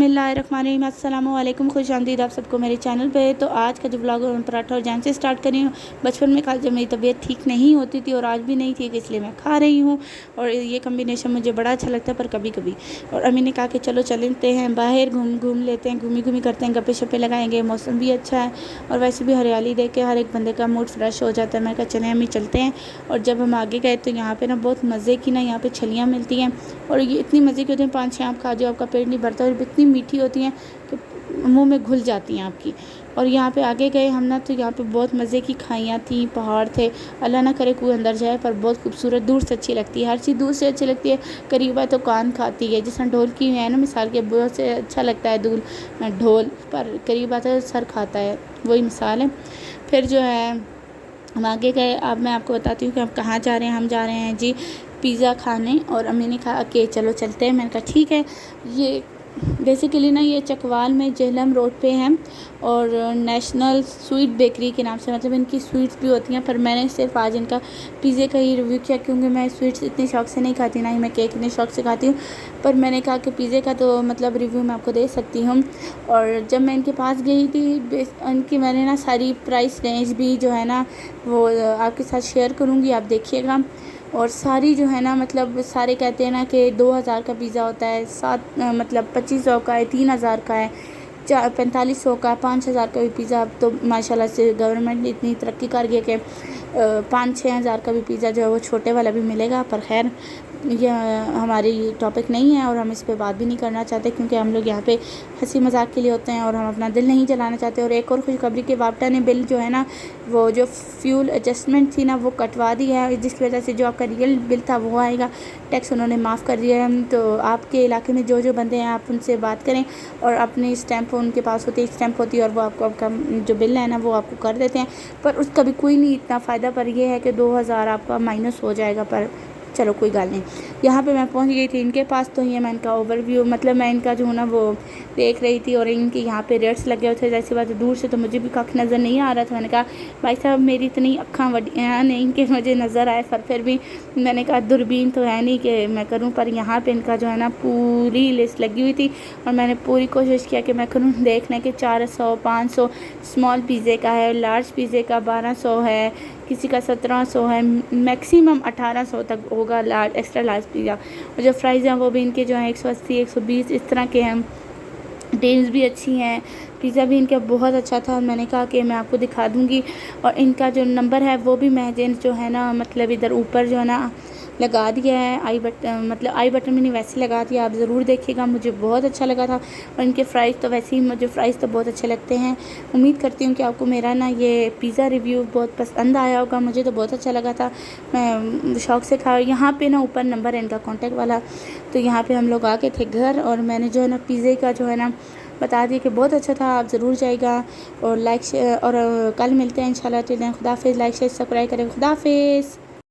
बिस्मिल्लाहिर्रहमानिर्रहीम अस्सलामुअलैकुम, खुशामदीद आप सबको मेरे चैनल पे। तो आज का जो व्लॉग है पराठा और जैम से स्टार्ट कर रही हूँ। बचपन में कल जब मेरी तबीयत ठीक नहीं होती थी और आज भी नहीं थी, इसलिए मैं खा रही हूँ और ये कम्बिनेशन मुझे बड़ा अच्छा लगता है पर कभी कभी। और अम्मी ने कहा कि चलो चलते हैं बाहर, घूम लेते हैं, घूमी करते हैं, गप्पे शप्पे लगाएंगे, मौसम भी अच्छा है और वैसे भी हरियाली देख के हर एक बंदे का मूड फ्रेश हो जाता है। मैं कहा चलें अम्मी चलते हैं। और जब हम आगे गए तो यहाँ पे ना बहुत मज़े की ना यहाँ पे छलियाँ मिलती हैं और ये इतनी मज़े की होती हैं, 5-6 आप खा जाओ आपका पेट नहीं भरता और इतनी मीठी होती हैं कि मुंह में घुल जाती हैं आपकी। और यहाँ पे आगे गए हम ना तो यहाँ पे बहुत मज़े की खाइयाँ थी, पहाड़ थे। अल्लाह ना करे कोई अंदर जाए, पर बहुत खूबसूरत, दूर से अच्छी लगती है, हर चीज़ दूर से अच्छी लगती है। करीब है तो कान खाती है, जैसे ढोल की है ना मिसाल के, बहुत से अच्छा लगता है ढोल, पर करीब आता है सर खाता है, वही मिसाल है। फिर जो है हम आगे गए। अब मैं आपको बताती हूँ कि हम कहाँ जा रहे हैं। हम जा रहे हैं जी पिज़्ज़ा खाने और अम्मी ने कहा कि चलो चलते हैं। मैंने कहा ठीक है। ये बेसिकली ना ये चकवाल में जेहलम रोड पे है और नेशनल स्वीट बेकरी के नाम से, मतलब इनकी स्वीट्स भी होती हैं, पर मैंने सिर्फ आज इनका पिज़्ज़े का ही रिव्यू किया क्योंकि मैं स्वीट्स इतने शौक से नहीं खाती, ना ही मैं केक इतने शौक से खाती हूँ। पर मैंने कहा कि पिज़्ज़े का तो मतलब रिव्यू मैं आपको दे सकती हूँ। और जब मैं इनके पास गई थी इनकी मैंने ना सारी प्राइस रेंज भी जो है ना वो आपके साथ शेयर करूँगी, आप देखिएगा। और सारी जो है ना मतलब सारे कहते हैं ना कि 2000 का पिज़्ज़ा होता है, मतलब 2500 का है, 3000 का है, 4500 का, 5000 का भी पिज़्ज़ा। अब तो माशाल्लाह से गवर्नमेंट ने इतनी तरक्की कर गई है कि 5-6 हज़ार का भी पिज़्ज़ा जो है वो छोटे वाला भी मिलेगा। पर खैर यह हमारी टॉपिक नहीं है और हम इस पे बात भी नहीं करना चाहते क्योंकि हम लोग यहाँ पे हंसी मजाक के लिए होते हैं और हम अपना दिल नहीं जलाना चाहते। और एक और खुशखबरी के वापटा ने बिल जो है ना वो जो फ्यूल एडजस्टमेंट थी ना वो कटवा दी है, जिसकी वजह से जो आपका रियल बिल था वो आएगा, टैक्स उन्होंने माफ़ कर दिया है। तो आपके इलाके में जो बंदे हैं आप उनसे बात करें और अपनी स्टैंप उनके पास होती है, स्टैंप होती है और वो आपको आपका जो बिल है ना वो आपको कर देते हैं। पर उसका भी कोई नहीं इतना फ़ायदा, पर यह है कि 2000 आपका माइनस हो जाएगा। पर चलो कोई गल नहीं। यहाँ पे मैं पहुँच गई थी इनके पास, तो ये मैं इनका ओवरव्यू मतलब मैं इनका जो है ना वो देख रही थी और इनके यहाँ पे रेट्स लगे हुए थे। जैसी बात दूर से तो मुझे भी कख नज़र नहीं आ रहा था। मैंने कहा भाई साहब मेरी इतनी अक्खां वड्डियाँ नहीं कि मुझे नज़र आए, पर फिर भी मैंने कहा दूरबीन तो है नहीं कि मैं करूँ। पर यहाँ पर इनका जो है ना पूरी लिस्ट लगी हुई थी और मैंने पूरी कोशिश किया कि मैं करूँ देखने के 400-500 स्मॉल पिज़्ज़े का है, लार्ज पिज़्ज़े का 1200 है, किसी का 1700 है, मैक्सिमम 1800 तक होगा लार्ज एक्स्ट्रा लार्ज पिज़्ज़ा। और जो फ्राइज़ हैं वो भी इनके जो हैं 180-120 इस तरह के हैं। टेल्स भी अच्छी हैं, पिज़्ज़ा भी इनका बहुत अच्छा था और मैंने कहा कि मैं आपको दिखा दूँगी। और इनका जो नंबर है वो भी मैंने जो है ना मतलब इधर ऊपर जो है ना लगा दिया है, आई बटन में नहीं वैसे लगा दिया, आप ज़रूर देखिएगा, मुझे बहुत अच्छा लगा था। और इनके फ्राइज़ तो वैसे ही मुझे फ़्राइज़ तो बहुत अच्छे लगते हैं। उम्मीद करती हूँ कि आपको मेरा ना ये पिज़्ज़ा रिव्यू बहुत पसंद आया होगा, मुझे तो बहुत अच्छा लगा था, मैं शौक़ से खा। यहाँ पे ना ऊपर नंबर है इनका कॉन्टैक्ट वाला, तो यहाँ पे हम लोग आ गए थे घर और मैंने जो है ना पिज़्ज़े का जो है ना बता दिया कि बहुत अच्छा था, आप ज़रूर जाइएगा। और लाइक और कल मिलते हैं इंशाल्लाह। खुदा हाफ़िज़, लाइक शेयर सब्सक्राइब करें, खुदा हाफ़िज़।